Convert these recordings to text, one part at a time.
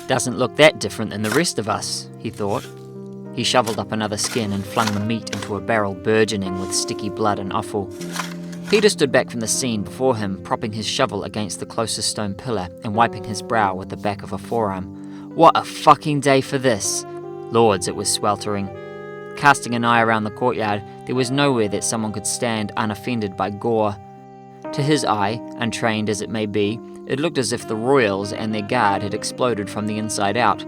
Doesn't look that different than the rest of us, he thought. He shoveled up another skin and flung the meat into a barrel burgeoning with sticky blood and offal. Peter stood back from the scene before him, propping his shovel against the closest stone pillar and wiping his brow with the back of a forearm. What a fucking day for this! Lords, it was sweltering. Casting an eye around the courtyard, there was nowhere that someone could stand unoffended by gore. To his eye, untrained as it may be, it looked as if the royals and their guard had exploded from the inside out.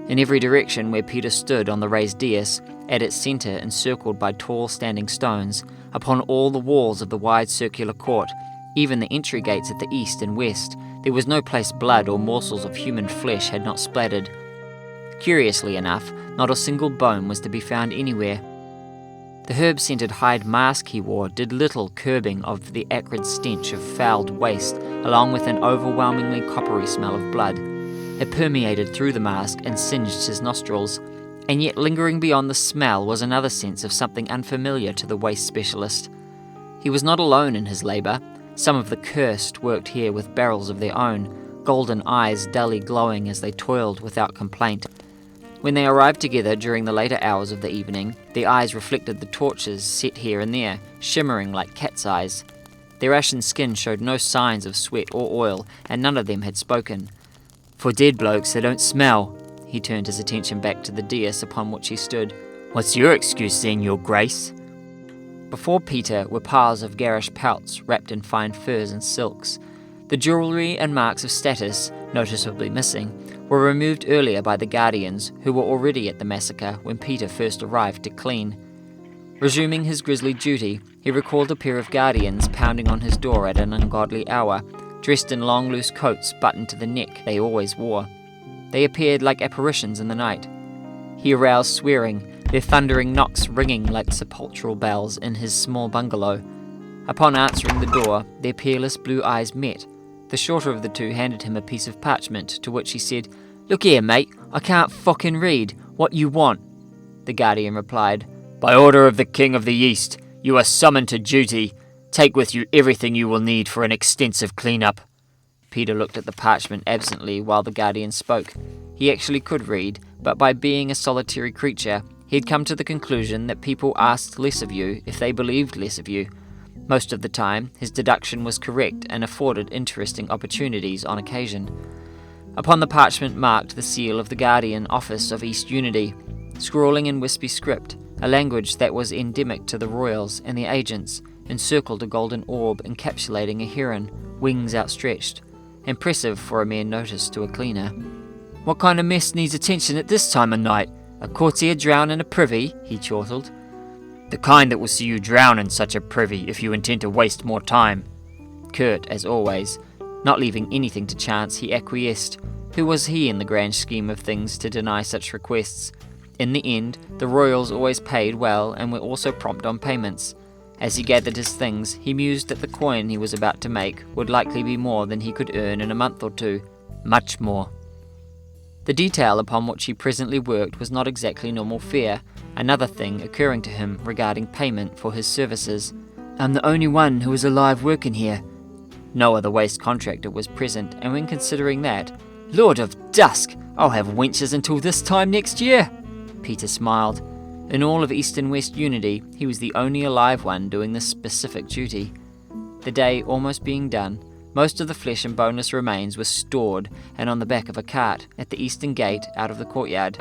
In every direction where Peter stood on the raised dais, at its centre encircled by tall standing stones, upon all the walls of the wide circular court, even the entry gates at the east and west, there was no place blood or morsels of human flesh had not splattered. Curiously enough, not a single bone was to be found anywhere. The herb-scented hide mask he wore did little curbing of the acrid stench of fouled waste, along with an overwhelmingly coppery smell of blood. It permeated through the mask and singed his nostrils, and yet lingering beyond the smell was another sense of something unfamiliar to the waste specialist. He was not alone in his labour. Some of the cursed worked here with barrels of their own, golden eyes dully glowing as they toiled without complaint. When they arrived together during the later hours of the evening, their eyes reflected the torches set here and there, shimmering like cat's eyes. Their ashen skin showed no signs of sweat or oil, and none of them had spoken. For dead blokes, they don't smell. He turned his attention back to the dais upon which he stood. What's your excuse then, your grace? Before Peter were piles of garish pelts wrapped in fine furs and silks. The jewellery and marks of status, noticeably missing, were removed earlier by the guardians who were already at the massacre when Peter first arrived to clean. Resuming his grisly duty, he recalled a pair of guardians pounding on his door at an ungodly hour, dressed in long loose coats buttoned to the neck they always wore. They appeared like apparitions in the night. He aroused swearing, their thundering knocks ringing like sepulchral bells in his small bungalow. Upon answering the door, their peerless blue eyes met. The shorter of the two handed him a piece of parchment, to which he said, "Look here, mate, I can't fucking read. What you want?" The guardian replied, "By order of the King of the East, you are summoned to duty. Take with you everything you will need for an extensive clean-up." Peter looked at the parchment absently while the guardian spoke. He actually could read, but by being a solitary creature, he had come to the conclusion that people asked less of you if they believed less of you. Most of the time, his deduction was correct and afforded interesting opportunities on occasion. Upon the parchment marked the seal of the Guardian Office of East Unity, scrawling in wispy script, a language that was endemic to the royals and the agents, encircled a golden orb encapsulating a heron, wings outstretched, impressive for a mere notice to a cleaner. "What kind of mess needs attention at this time of night? A courtier drown in a privy?" he chortled. "The kind that will see you drown in such a privy if you intend to waste more time." Curt, as always, not leaving anything to chance, he acquiesced. Who was he in the grand scheme of things to deny such requests? In the end, the royals always paid well and were also prompt on payments. As he gathered his things, he mused that the coin he was about to make would likely be more than he could earn in a month or two. Much more. The detail upon which he presently worked was not exactly normal fare, another thing occurring to him regarding payment for his services. "I'm the only one who is alive working here." No other waste contractor was present, and when considering that, "Lord of Dusk, I'll have wenches until this time next year." Peter smiled. In all of East and West Unity, he was the only alive one doing this specific duty. The day almost being done, most of the flesh and boneless remains were stored and on the back of a cart at the eastern gate out of the courtyard.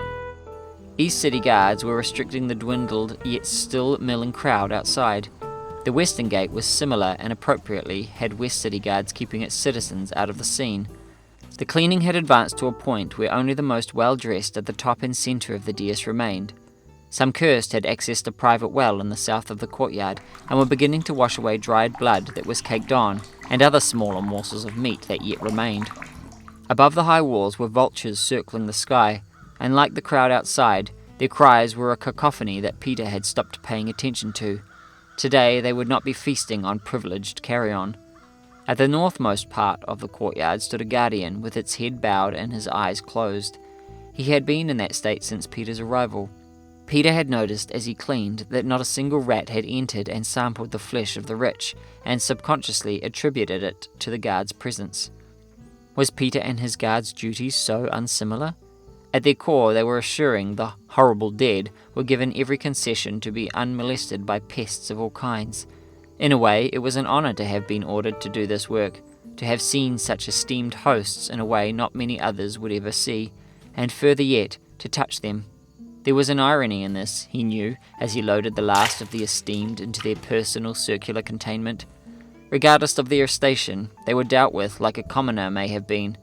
East City guards were restricting the dwindled yet still milling crowd outside. The western gate was similar and appropriately had West City guards keeping its citizens out of the scene. The cleaning had advanced to a point where only the most well-dressed at the top and centre of the dais remained. Some cursed had accessed a private well in the south of the courtyard and were beginning to wash away dried blood that was caked on, and other smaller morsels of meat that yet remained. Above the high walls were vultures circling the sky, and like the crowd outside, their cries were a cacophony that Peter had stopped paying attention to. Today they would not be feasting on privileged carrion. At the northmost part of the courtyard stood a guardian with its head bowed and his eyes closed. He had been in that state since Peter's arrival. Peter had noticed as he cleaned that not a single rat had entered and sampled the flesh of the rich, and subconsciously attributed it to the guard's presence. Was Peter and his guard's duties so unsimilar? At their core, they were assuring the horrible dead were given every concession to be unmolested by pests of all kinds. In a way, it was an honour to have been ordered to do this work, to have seen such esteemed hosts in a way not many others would ever see, and further yet, to touch them. There was an irony in this, he knew, as he loaded the last of the esteemed into their personal circular containment. Regardless of their station, they were dealt with like a commoner may have been.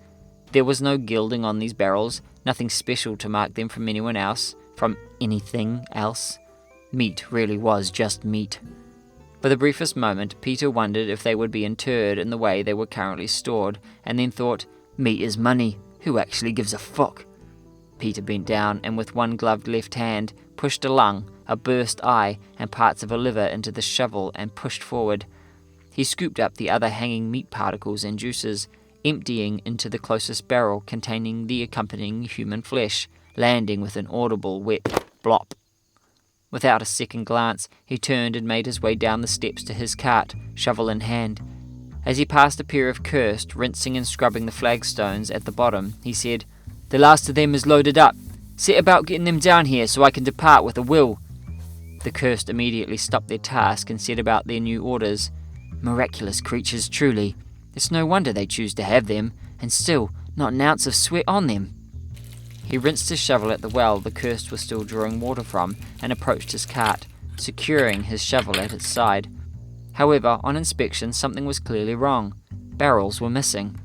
There was no gilding on these barrels, nothing special to mark them from anyone else, from anything else. Meat really was just meat. For the briefest moment, Peter wondered if they would be interred in the way they were currently stored, and then thought, meat is money, who actually gives a fuck? Peter bent down and with one gloved left hand pushed a lung, a burst eye, and parts of a liver into the shovel and pushed forward. He scooped up the other hanging meat particles and juices, emptying into the closest barrel containing the accompanying human flesh, landing with an audible wet blop. Without a second glance, he turned and made his way down the steps to his cart, shovel in hand. As he passed a pair of cursed, rinsing and scrubbing the flagstones at the bottom, he said, "The last of them is loaded up. Set about getting them down here so I can depart with a will." The cursed immediately stopped their task and set about their new orders. Miraculous creatures, truly. It's no wonder they choose to have them, and still, not an ounce of sweat on them. He rinsed his shovel at the well the cursed was still drawing water from, and approached his cart, securing his shovel at its side. However, on inspection, something was clearly wrong. Barrels were missing.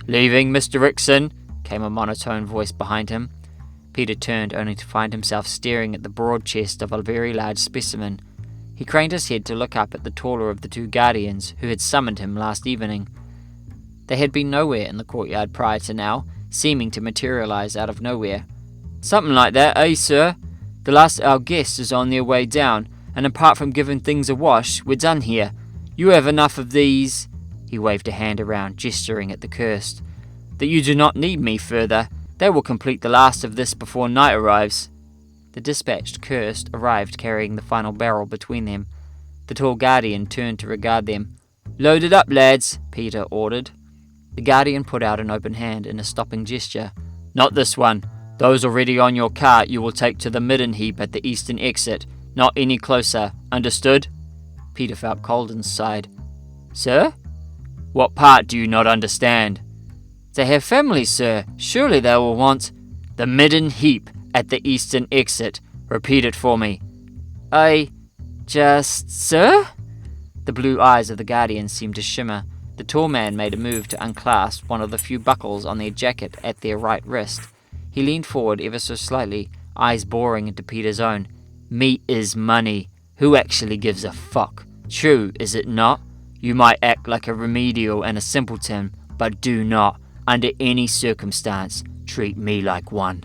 "Leaving, Mr. Rickson?" came a monotone voice behind him. Peter turned only to find himself staring at the broad chest of a very large specimen. He craned his head to look up at the taller of the two guardians who had summoned him last evening. They had been nowhere in the courtyard prior to now, seeming to materialize out of nowhere. "Something like that, eh, sir? The last of our guests is on their way down, and apart from giving things a wash, we're done here. You have enough of these," he waved a hand around, gesturing at the cursed, "that you do not need me further. They will complete the last of this before night arrives." The dispatched cursed arrived carrying the final barrel between them. The tall guardian turned to regard them. "Load it up, lads," Peter ordered. The guardian put out an open hand in a stopping gesture. "Not this one. Those already on your cart you will take to the midden heap at the eastern exit. Not any closer. Understood?" Peter felt cold inside. "Sir? What part do you not understand?" "They have families, sir. Surely they will want—" "The midden heap at the eastern exit. Repeat it for me." Sir?" The blue eyes of the guardian seemed to shimmer. The tall man made a move to unclasp one of the few buckles on their jacket at their right wrist. He leaned forward ever so slightly, eyes boring into Peter's own. "Meat is money. Who actually gives a fuck? True, is it not? You might act like a remedial and a simpleton, but do not, under any circumstance, treat me like one."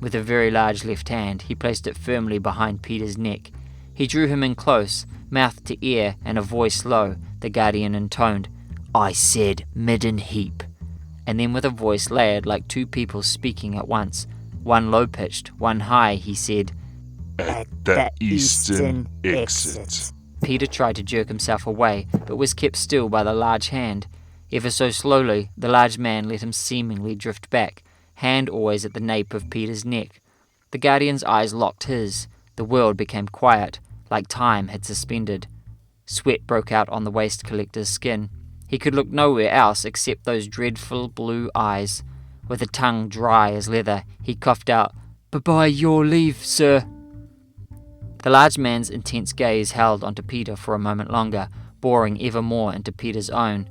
With a very large left hand, he placed it firmly behind Peter's neck. He drew him in close, mouth to ear, and a voice low, the guardian intoned, "I said midden heap." And then with a voice layered like two people speaking at once, one low-pitched, one high, he said, "At the eastern exit." Peter tried to jerk himself away, but was kept still by the large hand. Ever so slowly, the large man let him seemingly drift back, hand always at the nape of Peter's neck. The guardian's eyes locked his. The world became quiet, like time had suspended. Sweat broke out on the waste collector's skin. He could look nowhere else except those dreadful blue eyes. With a tongue dry as leather, he coughed out, "By your leave, sir." The large man's intense gaze held onto Peter for a moment longer, boring ever more into Peter's own.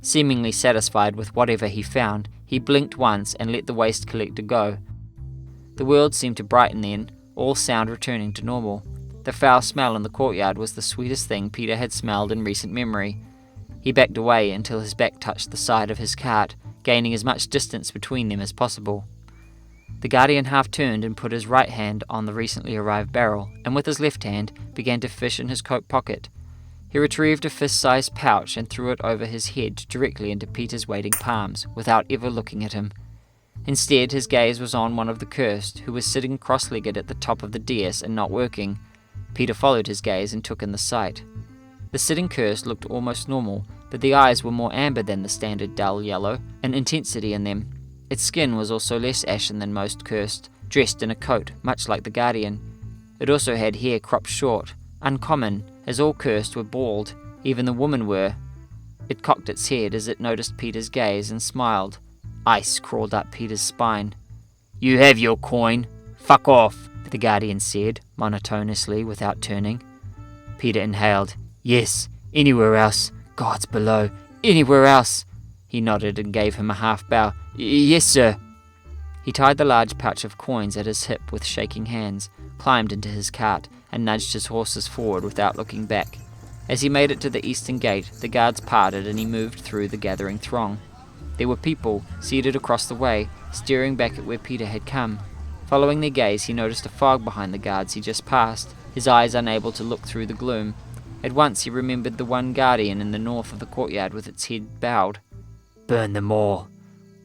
Seemingly satisfied with whatever he found, he blinked once and let the waste collector go. The world seemed to brighten then, all sound returning to normal. The foul smell in the courtyard was the sweetest thing Peter had smelled in recent memory. He backed away until his back touched the side of his cart, gaining as much distance between them as possible. The guardian half turned and put his right hand on the recently arrived barrel, and with his left hand began to fish in his coat pocket. He retrieved a fist-sized pouch and threw it over his head directly into Peter's waiting palms, without ever looking at him. Instead, his gaze was on one of the cursed, who was sitting cross-legged at the top of the dais and not working. Peter followed his gaze and took in the sight. The sitting cursed looked almost normal, but the eyes were more amber than the standard dull yellow, an intensity in them. Its skin was also less ashen than most cursed, dressed in a coat, much like the Guardian. It also had hair cropped short, uncommon, as all cursed were bald, even the women were. It cocked its head as it noticed Peter's gaze and smiled. Ice crawled up Peter's spine. "You have your coin. Fuck off," the Guardian said, monotonously, without turning. Peter inhaled. "Yes, anywhere else. God's below. Anywhere else." He nodded and gave him a half bow. "Yes, sir." He tied the large pouch of coins at his hip with shaking hands, climbed into his cart, and nudged his horses forward without looking back. As he made it to the eastern gate, the guards parted and he moved through the gathering throng. There were people seated across the way, staring back at where Peter had come. Following their gaze, he noticed a fog behind the guards he just passed, his eyes unable to look through the gloom. At once he remembered the one Guardian in the north of the courtyard with its head bowed. Burn them all.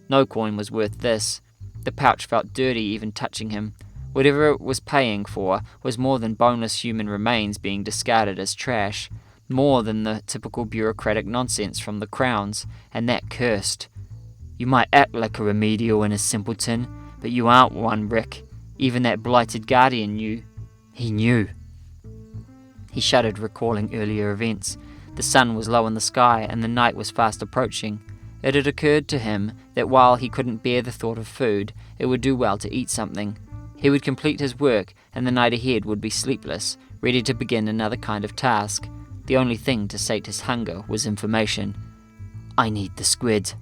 No coin was worth this. The pouch felt dirty even touching him. Whatever it was paying for was more than boneless human remains being discarded as trash, more than the typical bureaucratic nonsense from the crowns, and that cursed. You might act like a remedial and a simpleton, but you aren't one, Rick. Even that blighted Guardian knew. He knew. He shuddered, recalling earlier events. The sun was low in the sky, and the night was fast approaching. It had occurred to him that while he couldn't bear the thought of food, it would do well to eat something. He would complete his work, and the night ahead would be sleepless, ready to begin another kind of task. The only thing to sate his hunger was information. I need the squid.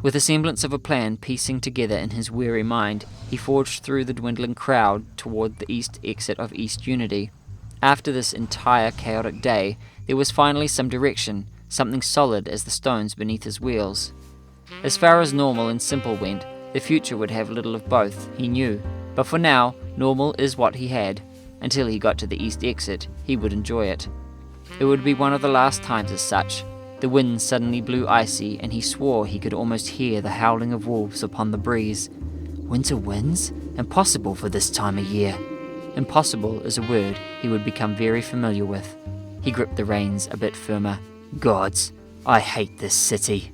With a semblance of a plan piecing together in his weary mind, he forged through the dwindling crowd toward the east exit of East Unity. After this entire chaotic day, there was finally some direction, something solid as the stones beneath his wheels. As far as normal and simple went, the future would have little of both, he knew. But for now, normal is what he had. Until he got to the east exit, he would enjoy it. It would be one of the last times as such. The wind suddenly blew icy, and he swore he could almost hear the howling of wolves upon the breeze. Winter winds? Impossible for this time of year. Impossible is a word he would become very familiar with. He gripped the reins a bit firmer. Gods, I hate this city.